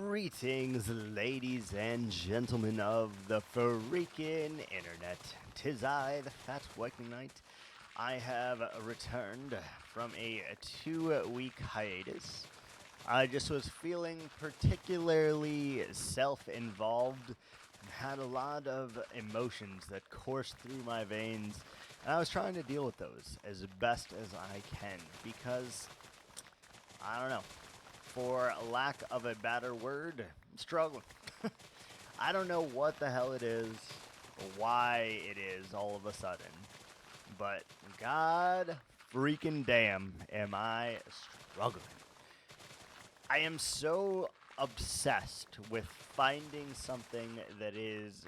Greetings, ladies and gentlemen of the freaking internet. 'Tis I, the fatwikingknight. I have returned from a 2-week hiatus. I just was feeling particularly self-involved and had a lot of emotions that coursed through my veins, and I was trying to deal with those as best as I can because, I don't know, for lack of a better word, I'm struggling. I don't know what the hell it is, or why it is all of a sudden, but god freaking damn am I struggling. I am so obsessed with finding something that is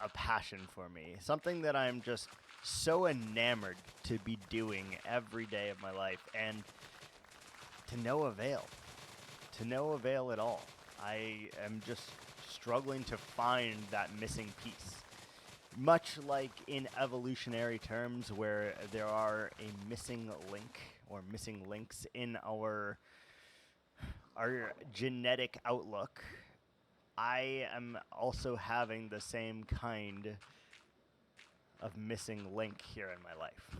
a passion for me, something that I'm just so enamored to be doing every day of my life, and to no avail. To no avail at all. I am just struggling to find that missing piece. Much like in evolutionary terms, where there are a missing link or missing links in our genetic outlook, I am also having the same kind of missing link here in my life.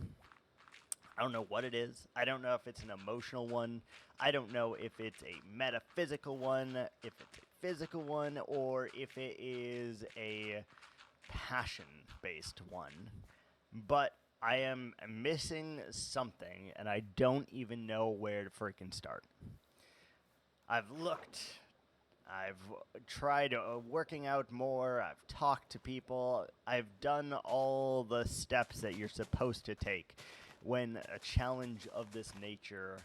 I don't know what it is. I don't know if it's an emotional one. I don't know if it's a metaphysical one, if it's a physical one, or if it is a passion-based one. But I am missing something, and I don't even know where to freaking start. I've looked. I've tried working out more. I've talked to people. I've done all the steps that you're supposed to take when a challenge of this nature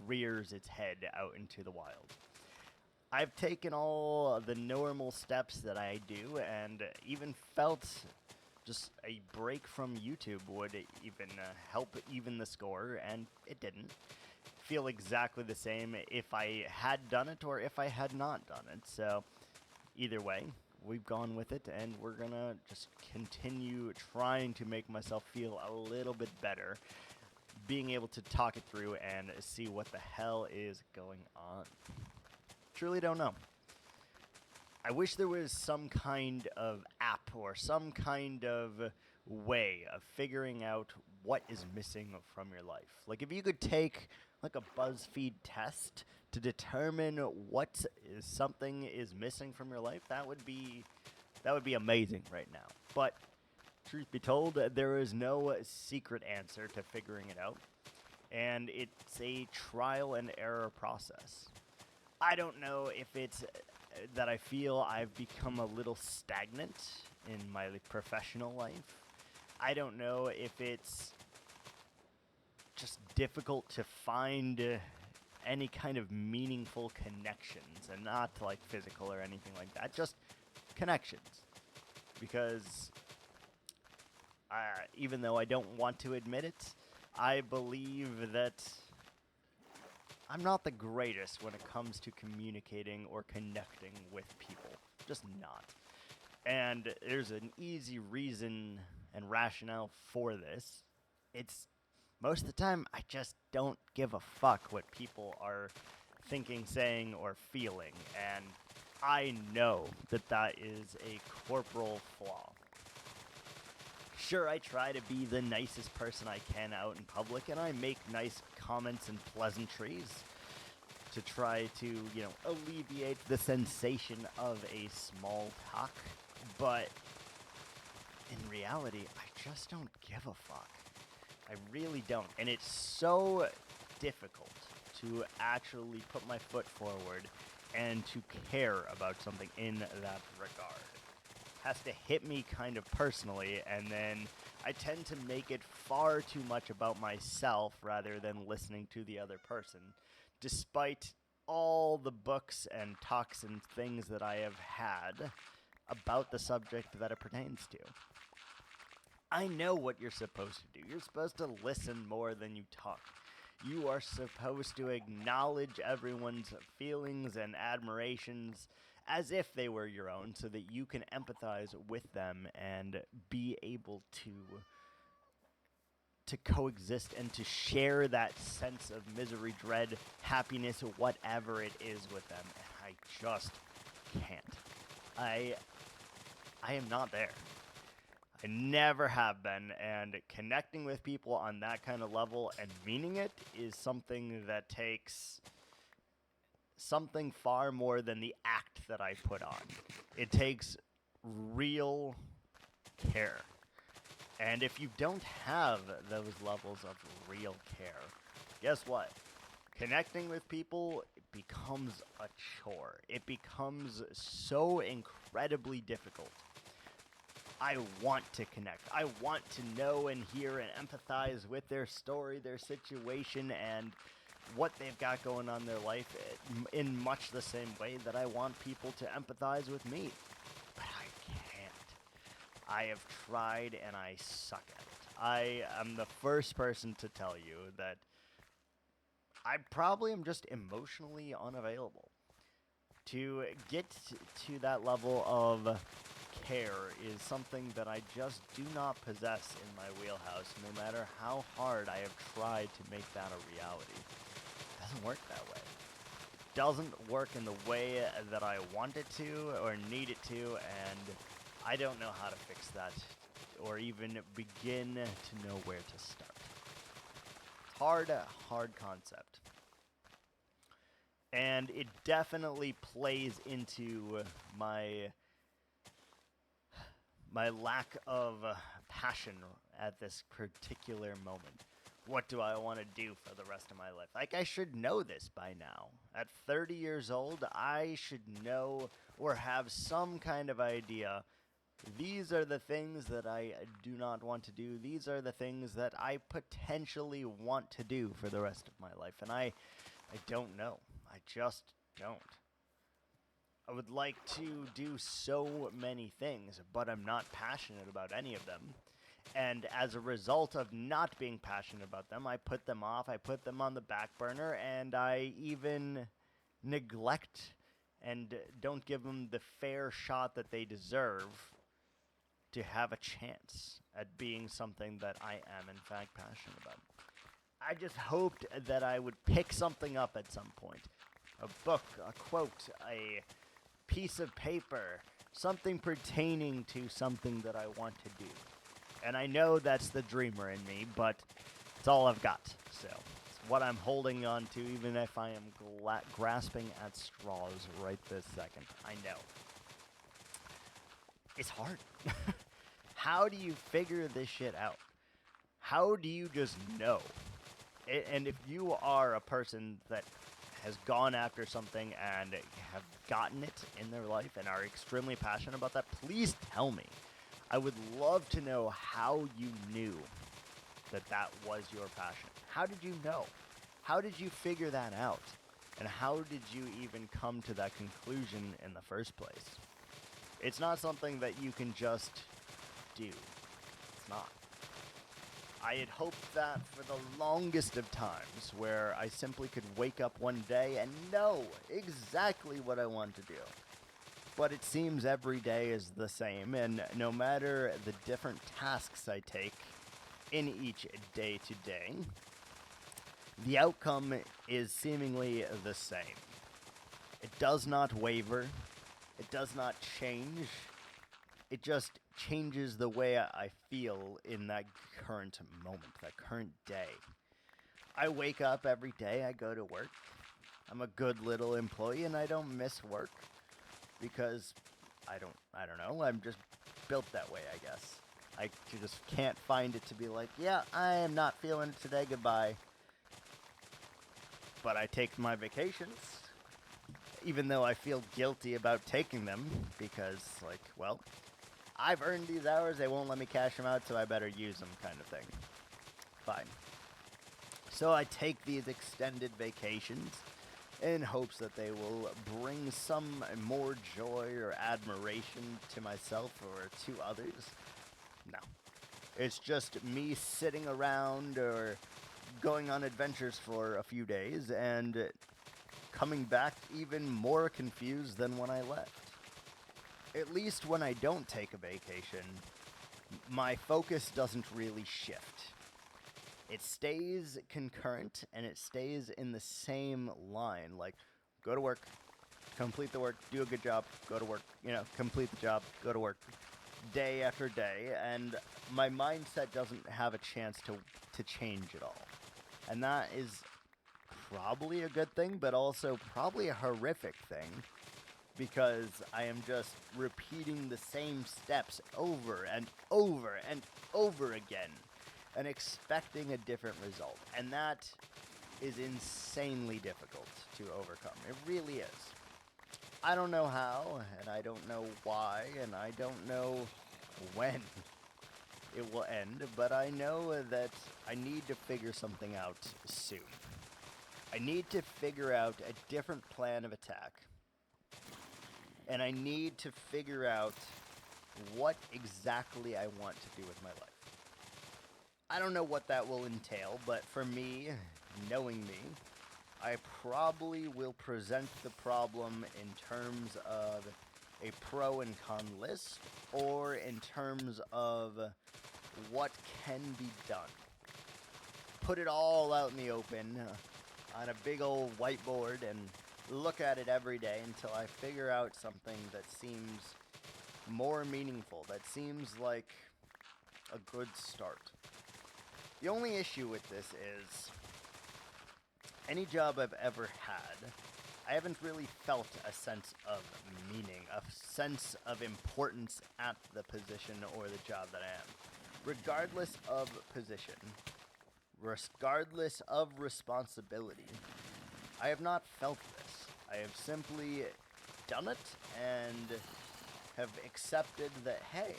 rears its head out into the wild. I've taken all the normal steps that I do and even felt just a break from YouTube would even help even the score, and it didn't. Feel exactly the same if I had done it or if I had not done it. So either way, we've gone with it, and we're gonna just continue trying to make myself feel a little bit better, being able to talk it through and see what the hell is going on. Truly don't know. I wish there was some kind of app or some kind of way of figuring out what is missing from your life. Like if you could take like a BuzzFeed test to determine what is something is missing from your life, that would be amazing right now. But truth be told, there is no secret answer to figuring it out, and it's a trial and error process. I don't know if it's that I feel I've become a little stagnant in my professional life. I don't know if it's just difficult to find any kind of meaningful connections, and not like physical or anything like that, just connections. Because even though I don't want to admit it, I believe that I'm not the greatest when it comes to communicating or connecting with people. Just not. And there's an easy reason and rationale for this. It's most of the time I just don't give a fuck what people are thinking, saying, or feeling. And I know that that is a corporal flaw. Sure, I try to be the nicest person I can out in public, and I make nice comments and pleasantries to try to, alleviate the sensation of a small talk. But in reality, I just don't give a fuck. I really don't. And it's so difficult to actually put my foot forward and to care about something in that regard. Has to hit me kind of personally, and then I tend to make it far too much about myself rather than listening to the other person, despite all the books and talks and things that I have had about the subject that it pertains to. I know what you're supposed to do. You're supposed to listen more than you talk. You are supposed to acknowledge everyone's feelings and admirations as if they were your own, so that you can empathize with them and be able to to coexist and to share that sense of misery, dread, happiness, whatever it is with them, and I just can't. I am not there. I never have been, and connecting with people on that kind of level and meaning it is something that takes something far more than the act that I put on. It takes real care. And if you don't have those levels of real care, guess what? Connecting with people becomes a chore. It becomes so incredibly difficult. I want to connect. I want to know and hear and empathize with their story, their situation, and what they've got going on in their life in much the same way that I want people to empathize with me. But I can't. I have tried and I suck at it. I am the first person to tell you that I probably am just emotionally unavailable. To get to that level of care is something that I just do not possess in my wheelhouse, no matter how hard I have tried to make that a reality. It doesn't work that way. It doesn't work in the way that I want it to or need it to, and I don't know how to fix that or even begin to know where to start. Hard concept. And it definitely plays into my lack of passion at this particular moment. What do I want to do for the rest of my life? Like, I should know this by now. At 30 years old, I should know or have some kind of idea. These are the things that I do not want to do. These are the things that I potentially want to do for the rest of my life. And I don't know. I just don't. I would like to do so many things, but I'm not passionate about any of them. And as a result of not being passionate about them, I put them off, I put them on the back burner, and I even neglect and don't give them the fair shot that they deserve to have a chance at being something that I am, in fact, passionate about. I just hoped that I would pick something up at some point. A book, a quote, a piece of paper, something pertaining to something that I want to do. And I know that's the dreamer in me, but it's all I've got. So it's what I'm holding on to, even if I am grasping at straws right this second. I know. It's hard. How do you figure this shit out? How do you just know? And if you are a person that has gone after something and have gotten it in their life and are extremely passionate about that, please tell me. I would love to know how you knew that that was your passion. How did you know? How did you figure that out? And how did you even come to that conclusion in the first place? It's not something that you can just do. It's not. I had hoped that for the longest of times, where I simply could wake up one day and know exactly what I want to do. But it seems every day is the same, and no matter the different tasks I take in each day to day, the outcome is seemingly the same. It does not waver. It does not change. It just changes the way I feel in that current moment, that current day. I wake up every day, I go to work. I'm a good little employee and I don't miss work because I don't know, I'm just built that way, I guess. I just can't find it to be like, yeah, I am not feeling it today, goodbye. But I take my vacations, even though I feel guilty about taking them because, like, well, I've earned these hours, they won't let me cash them out, so I better use them, kind of thing. Fine. So I take these extended vacations in hopes that they will bring some more joy or admiration to myself or to others. No. It's just me sitting around or going on adventures for a few days and coming back even more confused than when I left. At least when I don't take a vacation, my focus doesn't really shift. it stays concurrent and it stays in the same line. Like, go to work, complete the work, do a good job, go to work, complete the job, go to work, day after day, and my mindset doesn't have a chance to change at all. And that is probably a good thing, but also probably a horrific thing, because I am just repeating the same steps over and over and over again and expecting a different result. And that is insanely difficult to overcome. It really is. I don't know how, and I don't know why, and I don't know when it will end, but I know that I need to figure something out soon. I need to figure out a different plan of attack. And I need to figure out what exactly I want to do with my life. I don't know what that will entail, but for me, knowing me, I probably will present the problem in terms of a pro and con list, or in terms of what can be done. Put it all out in the open on a big old whiteboard and look at it every day until I figure out something that seems more meaningful, that seems like a good start. The only issue with this is, any job I've ever had, I haven't really felt a sense of meaning, a sense of importance at the position or the job that I am. Regardless of position, regardless of responsibility, I have not felt this. I have simply done it and have accepted that, hey,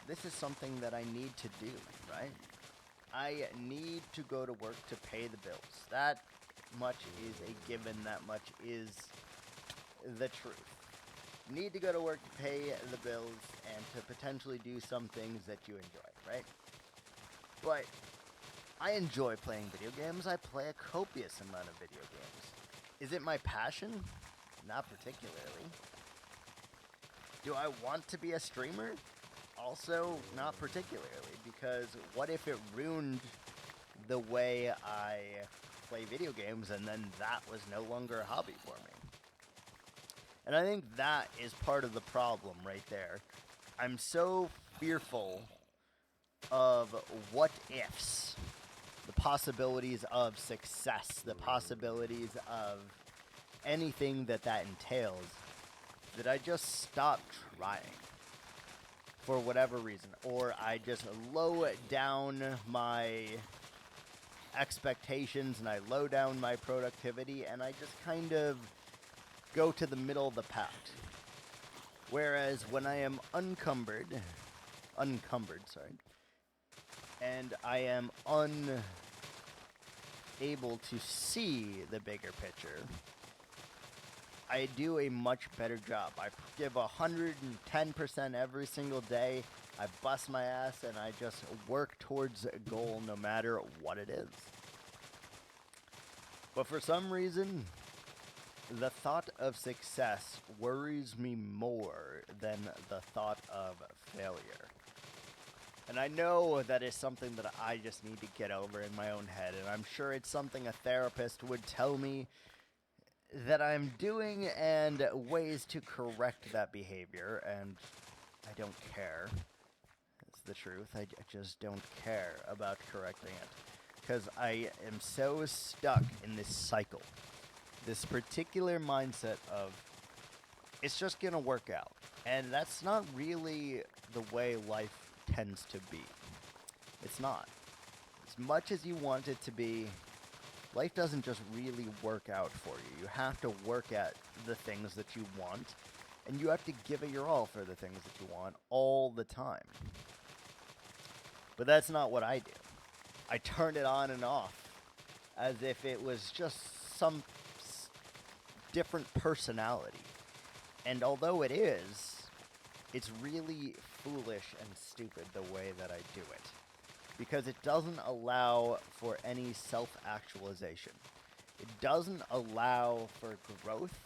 this is something that I need to do, right? I need to go to work to pay the bills. That much is a given. That much is the truth. Need to go to work to pay the bills and to potentially do some things that you enjoy, right? But I enjoy playing video games. I play a copious amount of video games. Is it my passion? Not particularly. Do I want to be a streamer? Also, not particularly, because what if it ruined the way I play video games, and then that was no longer a hobby for me? And I think that is part of the problem right there. I'm so fearful of what ifs, the possibilities of success, the possibilities of anything that entails, that I just stop trying for whatever reason, or I just low down my expectations and I low down my productivity, and I just kind of go to the middle of the pack. Whereas when I am unencumbered, and I am unable to see the bigger picture, I do a much better job. I give 110% every single day. I bust my ass and I just work towards a goal no matter what it is. But for some reason, the thought of success worries me more than the thought of failure. And I know that is something that I just need to get over in my own head, and I'm sure it's something a therapist would tell me that I'm doing, and ways to correct that behavior, and I don't care. That's the truth. I just don't care about correcting it, because I am so stuck in this cycle, this particular mindset of, it's just gonna work out, and that's not really the way life tends to be. It's not. As much as you want it to be, life doesn't just really work out for you. You have to work at the things that you want, and you have to give it your all for the things that you want all the time. But that's not what I do. I turn it on and off as if it was just some different personality. And although it is, it's really foolish and stupid the way that I do it, because it doesn't allow for any self-actualization. It doesn't allow for growth,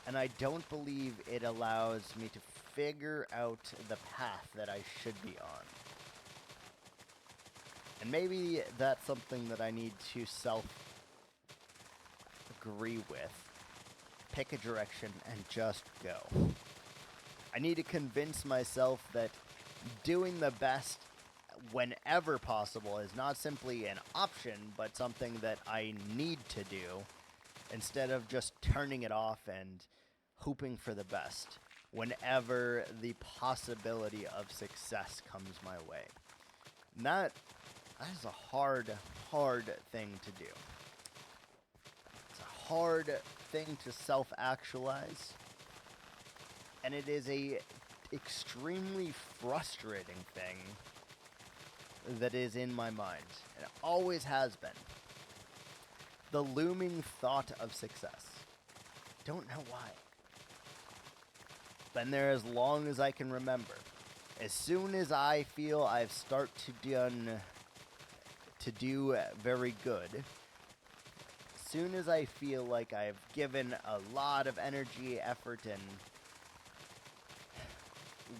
and I don't believe it allows me to figure out the path that I should be on. And maybe that's something that I need to self-agree with. Pick a direction and just go. I need to convince myself that doing the best whenever possible is not simply an option, but something that I need to do, instead of just turning it off and hoping for the best whenever the possibility of success comes my way. And that is a hard thing to do. It's a hard thing to self-actualize, and it is a extremely frustrating thing that is in my mind, and it always has been. The looming thought of success. Don't know why. Been there as long as I can remember. As soon as I feel I've started to do very good, as soon as I feel like I've given a lot of energy, effort, and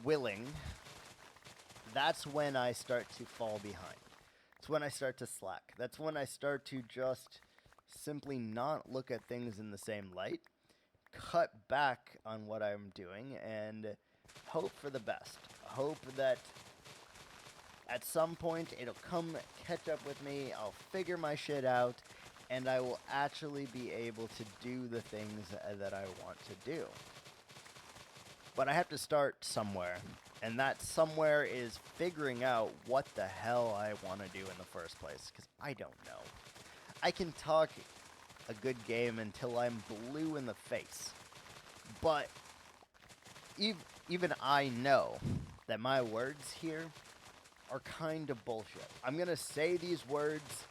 willing, that's when I start to fall behind. It's when I start to slack. That's when I start to just simply not look at things in the same light, cut back on what I'm doing, and hope for the best. Hope that at some point it'll come catch up with me, I'll figure my shit out, and I will actually be able to do the things that I want to do. But I have to start somewhere, and that somewhere is figuring out what the hell I want to do in the first place, because I don't know. I can talk a good game until I'm blue in the face, but even I know that my words here are kind of bullshit. I'm going to say these words,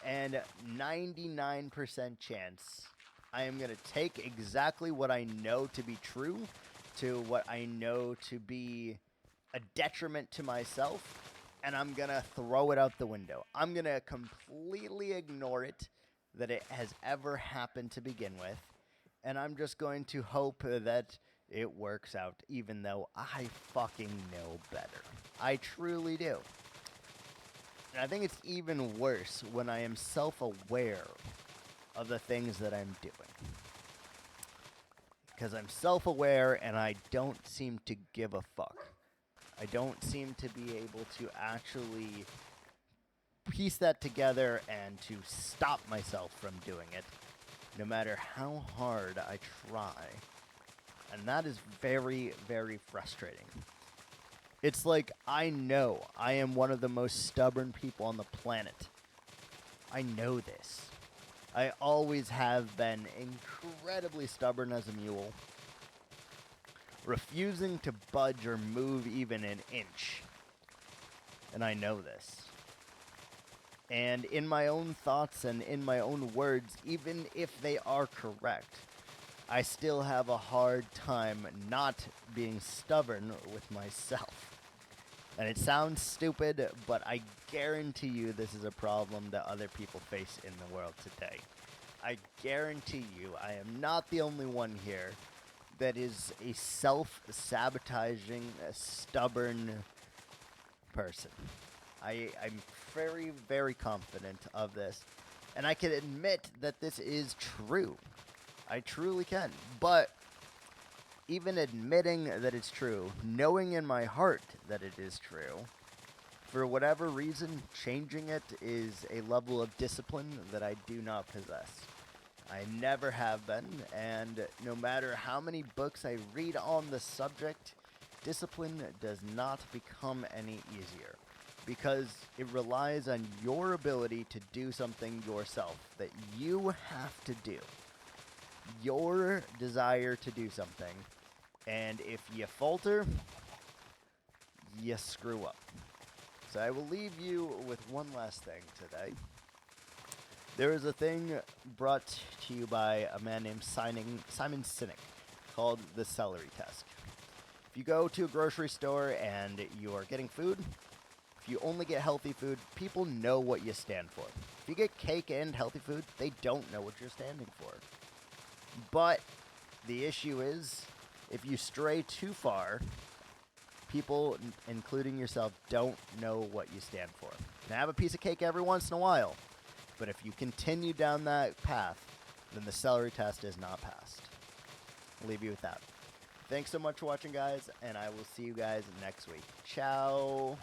and 99% chance I am going to take exactly what I know to be true to what I know to be a detriment to myself, and I'm going to throw it out the window. I'm going to completely ignore it, that it has ever happened to begin with, and I'm just going to hope that it works out, even though I fucking know better. I truly do. And I think it's even worse when I am self-aware of the things that I'm doing. Because I'm self-aware and I don't seem to give a fuck. I don't seem to be able to actually piece that together and to stop myself from doing it, no matter how hard I try. And that is very, very frustrating. It's like I know I am one of the most stubborn people on the planet. I know this. I always have been incredibly stubborn as a mule, refusing to budge or move even an inch. And I know this. And in my own thoughts and in my own words, even if they are correct, I still have a hard time not being stubborn with myself. And it sounds stupid, but I guarantee you this is a problem that other people face in the world today. I guarantee you I am not the only one here that is a self-sabotaging, stubborn person. I'm very, very confident of this. And I can admit that this is true. I truly can. But even admitting that it's true, knowing in my heart that it is true, for whatever reason, changing it is a level of discipline that I do not possess. I never have been, and no matter how many books I read on the subject, discipline does not become any easier, because it relies on your ability to do something yourself that you have to do. Your desire to do something. And if you falter, you screw up. So I will leave you with one last thing today. There is a thing brought to you by a man named Simon Sinek called the celery test. If you go to a grocery store and you are getting food, if you only get healthy food, people know what you stand for. If you get cake and healthy food, they don't know what you're standing for. But the issue is, if you stray too far, people, including yourself, don't know what you stand for. can have a piece of cake every once in a while, but if you continue down that path, then the celery test is not passed. I'll leave you with that. Thanks so much for watching, guys, and I will see you guys next week. Ciao.